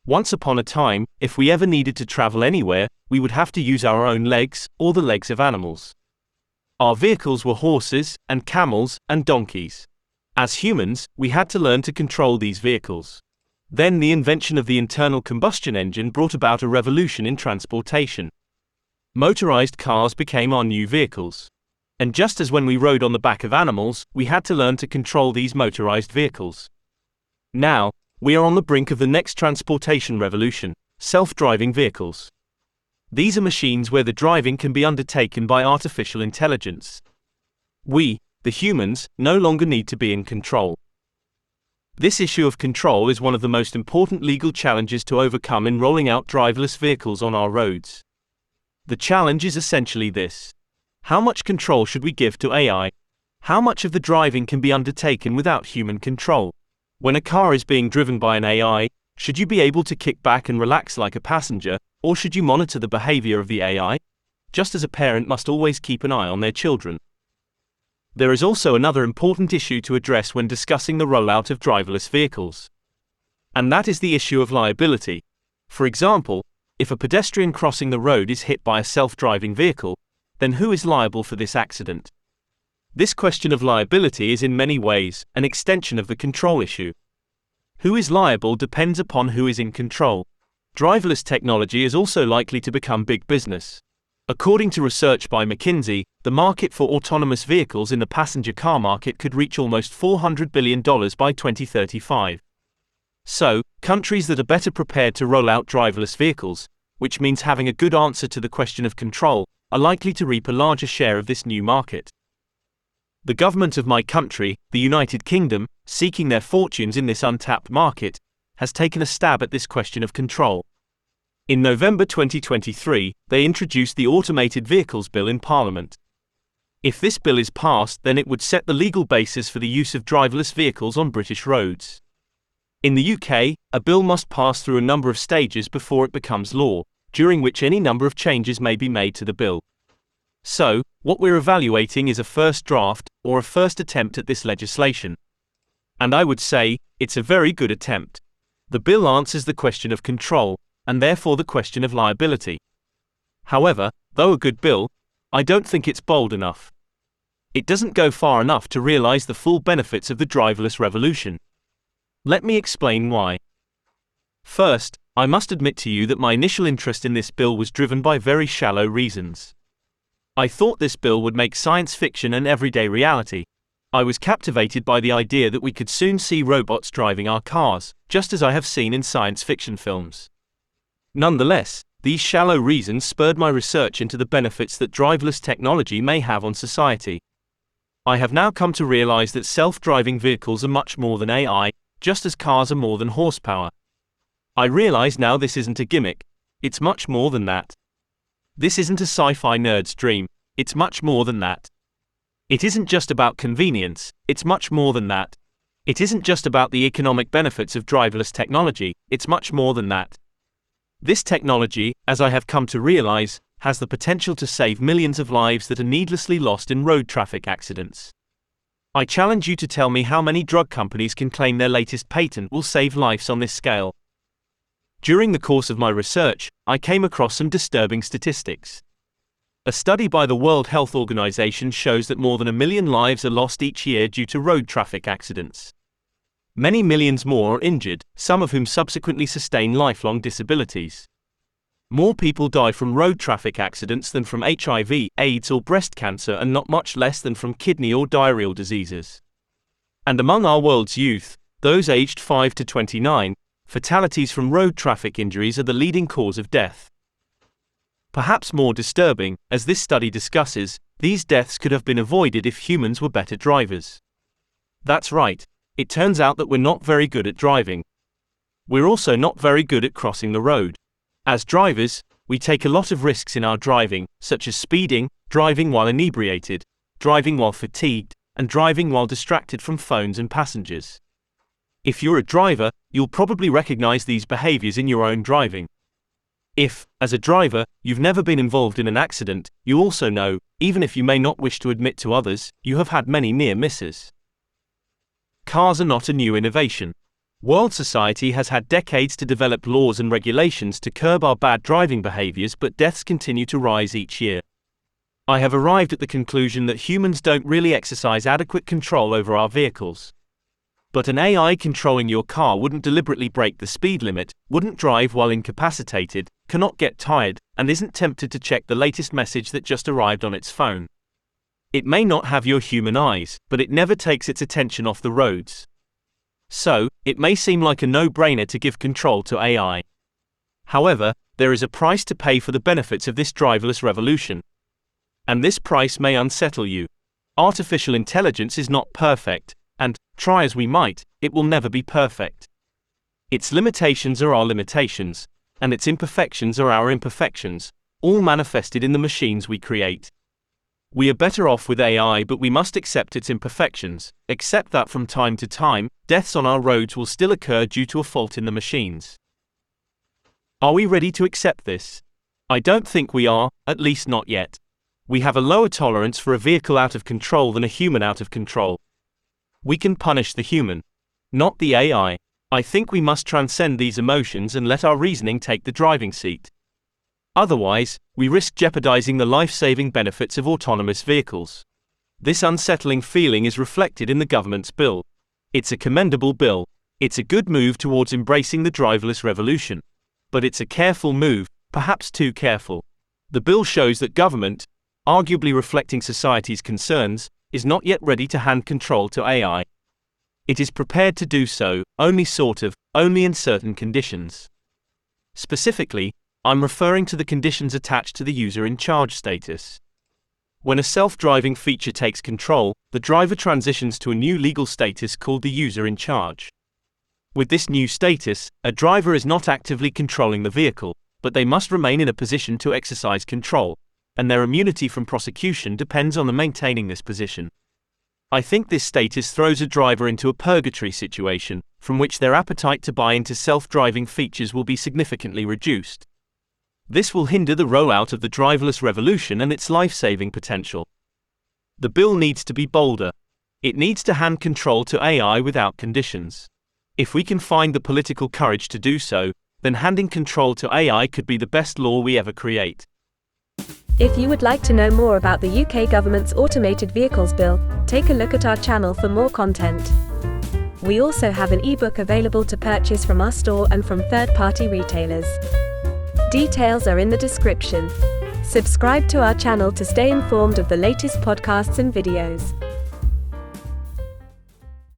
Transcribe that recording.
Once upon a time, if we ever needed to travel anywhere, we would have to use our own legs, or the legs of animals. Our vehicles were horses, and camels, and donkeys. As humans, we had to learn to control these vehicles. Then the invention of the internal combustion engine brought about a revolution in transportation. Motorized cars became our new vehicles. And just as when we rode on the back of animals, we had to learn to control these motorized vehicles. Now, we are on the brink of the next transportation revolution: self-driving vehicles. These are machines where the driving can be undertaken by artificial intelligence. We, the humans, no longer need to be in control. This issue of control is one of the most important legal challenges to overcome in rolling out driverless vehicles on our roads. The challenge is essentially this: how much control should we give to AI? How much of the driving can be undertaken without human control? When a car is being driven by an AI, should you be able to kick back and relax like a passenger, or should you monitor the behavior of the AI? Just as a parent must always keep an eye on their children. There is also another important issue to address when discussing the rollout of driverless vehicles. And that is the issue of liability. For example, if a pedestrian crossing the road is hit by a self-driving vehicle, then who is liable for this accident? This question of liability is in many ways an extension of the control issue. Who is liable depends upon who is in control. Driverless technology is also likely to become big business. According to research by McKinsey, the market for autonomous vehicles in the passenger car market could reach almost $400 billion by 2035. So, countries that are better prepared to roll out driverless vehicles, which means having a good answer to the question of control, are likely to reap a larger share of this new market. The government of my country, the United Kingdom, seeking their fortunes in this untapped market, has taken a stab at this question of control. In November 2023, they introduced the Automated Vehicles Bill in Parliament. If this bill is passed, then it would set the legal basis for the use of driverless vehicles on British roads. In the UK, a bill must pass through a number of stages before it becomes law, during which any number of changes may be made to the bill. So, what we're evaluating is a first draft, or a first attempt at this legislation. And I would say, it's a very good attempt. The bill answers the question of control, and therefore the question of liability. However, though a good bill, I don't think it's bold enough. It doesn't go far enough to realize the full benefits of the driverless revolution. Let me explain why. First, I must admit to you that my initial interest in this bill was driven by very shallow reasons. I thought this bill would make science fiction an everyday reality. I was captivated by the idea that we could soon see robots driving our cars, just as I have seen in science fiction films. Nonetheless, these shallow reasons spurred my research into the benefits that driverless technology may have on society. I have now come to realize that self-driving vehicles are much more than AI, just as cars are more than horsepower. I realize now this isn't a gimmick, it's much more than that. This isn't a sci-fi nerd's dream, it's much more than that. It isn't just about convenience, it's much more than that. It isn't just about the economic benefits of driverless technology, it's much more than that. This technology, as I have come to realize, has the potential to save millions of lives that are needlessly lost in road traffic accidents. I challenge you to tell me how many drug companies can claim their latest patent will save lives on this scale. During the course of my research, I came across some disturbing statistics. A study by the World Health Organization shows that more than 1 million lives are lost each year due to road traffic accidents. Many millions more are injured, some of whom subsequently sustain lifelong disabilities. More people die from road traffic accidents than from HIV, AIDS or breast cancer, and not much less than from kidney or diarrheal diseases. And among our world's youth, those aged 5 to 29, fatalities from road traffic injuries are the leading cause of death. Perhaps more disturbing, as this study discusses, these deaths could have been avoided if humans were better drivers. That's right, it turns out that we're not very good at driving. We're also not very good at crossing the road. As drivers, we take a lot of risks in our driving, such as speeding, driving while inebriated, driving while fatigued, and driving while distracted from phones and passengers. If you're a driver, you'll probably recognize these behaviors in your own driving. If, as a driver, you've never been involved in an accident, you also know, even if you may not wish to admit to others, you have had many near misses. Cars are not a new innovation. World society has had decades to develop laws and regulations to curb our bad driving behaviors, but deaths continue to rise each year. I have arrived at the conclusion that humans don't really exercise adequate control over our vehicles. But an AI controlling your car wouldn't deliberately break the speed limit, wouldn't drive while incapacitated, cannot get tired, and isn't tempted to check the latest message that just arrived on its phone. It may not have your human eyes, but it never takes its attention off the roads. So, it may seem like a no-brainer to give control to AI. However, there is a price to pay for the benefits of this driverless revolution. And this price may unsettle you. Artificial intelligence is not perfect, and, try as we might, it will never be perfect. Its limitations are our limitations, and its imperfections are our imperfections, all manifested in the machines we create. We are better off with AI, but we must accept its imperfections, accept that from time to time, deaths on our roads will still occur due to a fault in the machines. Are we ready to accept this? I don't think we are, at least not yet. We have a lower tolerance for a vehicle out of control than a human out of control. We can punish the human, not the AI. I think we must transcend these emotions and let our reasoning take the driving seat. Otherwise, we risk jeopardizing the life-saving benefits of autonomous vehicles. This unsettling feeling is reflected in the government's bill. It's a commendable bill. It's a good move towards embracing the driverless revolution. But it's a careful move, perhaps too careful. The bill shows that government, arguably reflecting society's concerns, is not yet ready to hand control to AI. It is prepared to do so, only in certain conditions. Specifically, I'm referring to the conditions attached to the user-in-charge status. When a self-driving feature takes control, the driver transitions to a new legal status called the user-in-charge. With this new status, a driver is not actively controlling the vehicle, but they must remain in a position to exercise control, and their immunity from prosecution depends on the maintaining this position. I think this status throws a driver into a purgatory situation, from which their appetite to buy into self-driving features will be significantly reduced. This will hinder the rollout of the driverless revolution and its life-saving potential. The bill needs to be bolder. It needs to hand control to AI without conditions. If we can find the political courage to do so, then handing control to AI could be the best law we ever create. If you would like to know more about the UK government's Automated Vehicles Bill, take a look at our channel for more content. We also have an ebook available to purchase from our store and from third-party retailers. Details are in the description. Subscribe to our channel to stay informed of the latest podcasts and videos.